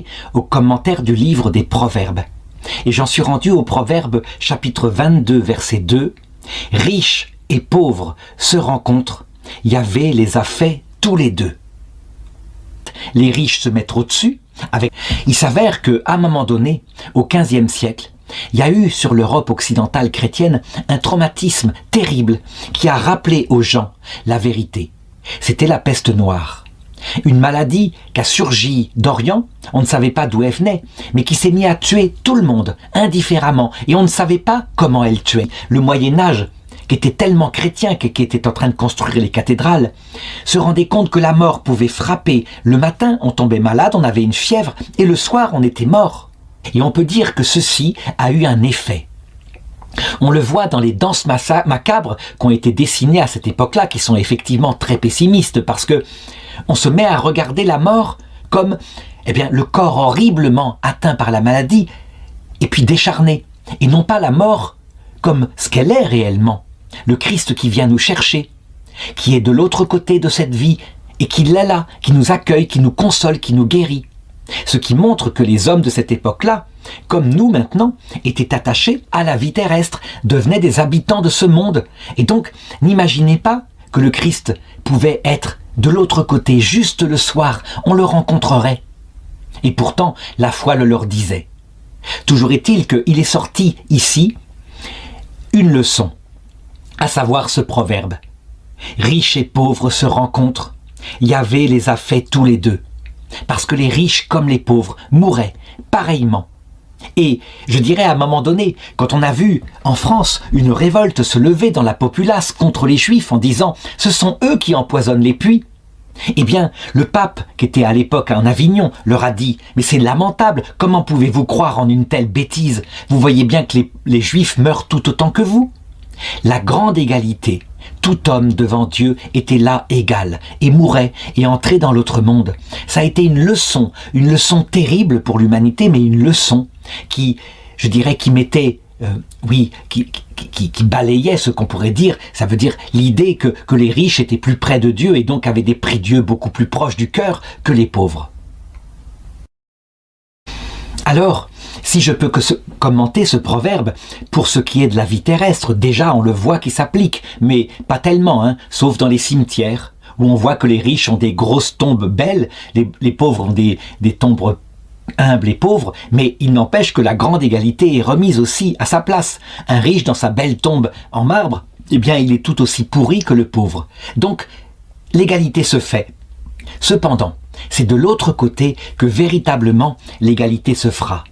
m'intéresser au commentaire du livre des Proverbes. Et j'en suis rendu au Proverbe chapitre 22, verset 2. « Riches et pauvres se rencontrent, Yahvé les a fait tous les deux. » Les riches se mettent au-dessus. Il s'avère qu'à un moment donné, au XVe siècle, il y a eu sur l'Europe occidentale chrétienne un traumatisme terrible qui a rappelé aux gens la vérité. C'était la peste noire. Une maladie qui a surgi d'Orient, on ne savait pas d'où elle venait, mais qui s'est mise à tuer tout le monde, indifféremment, et on ne savait pas comment elle tuait. Le Moyen-Âge, qui était tellement chrétien, qui était en train de construire les cathédrales, se rendait compte que la mort pouvait frapper. Le matin, on tombait malade, on avait une fièvre, et le soir, on était mort. Et on peut dire que ceci a eu un effet. On le voit dans les danses macabres qui ont été dessinées à cette époque-là, qui sont effectivement très pessimistes, parce que on se met à regarder la mort comme le corps horriblement atteint par la maladie, et puis décharné, et non pas la mort comme ce qu'elle est réellement. Le Christ qui vient nous chercher, qui est de l'autre côté de cette vie, et qui est là, qui nous accueille, qui nous console, qui nous guérit. Ce qui montre que les hommes de cette époque-là, comme nous maintenant, étaient attachés à la vie terrestre, devenaient des habitants de ce monde. Et donc, n'imaginez pas que le Christ pouvait être de l'autre côté, juste le soir, on le rencontrerait. Et pourtant, la foi le leur disait. Toujours est-il qu'il est sorti ici une leçon, à savoir ce proverbe. Riches et pauvres se rencontrent, Yahvé les a fait tous les deux. Parce que les riches comme les pauvres mouraient pareillement. Et je dirais à un moment donné, quand on a vu en France une révolte se lever dans la populace contre les Juifs en disant « ce sont eux qui empoisonnent les puits », eh bien le pape qui était à l'époque en Avignon leur a dit « mais c'est lamentable, comment pouvez-vous croire en une telle bêtise? Vous voyez bien que les Juifs meurent tout autant que vous ». La grande égalité, tout homme devant Dieu était là égal et mourait et entrait dans l'autre monde. Ça a été une leçon terrible pour l'humanité, mais une leçon qui, je dirais, qui mettait, qui balayait ce qu'on pourrait dire. Ça veut dire l'idée que les riches étaient plus près de Dieu et donc avaient des prie-dieux beaucoup plus proches du cœur que les pauvres. Alors, si je peux commenter ce proverbe, pour ce qui est de la vie terrestre, déjà on le voit qui s'applique, mais pas tellement, sauf dans les cimetières, où on voit que les riches ont des grosses tombes belles, les pauvres ont des tombes humbles et pauvres, mais il n'empêche que la grande égalité est remise aussi à sa place. Un riche dans sa belle tombe en marbre, eh bien il est tout aussi pourri que le pauvre. Donc l'égalité se fait. Cependant, c'est de l'autre côté que véritablement l'égalité se fera.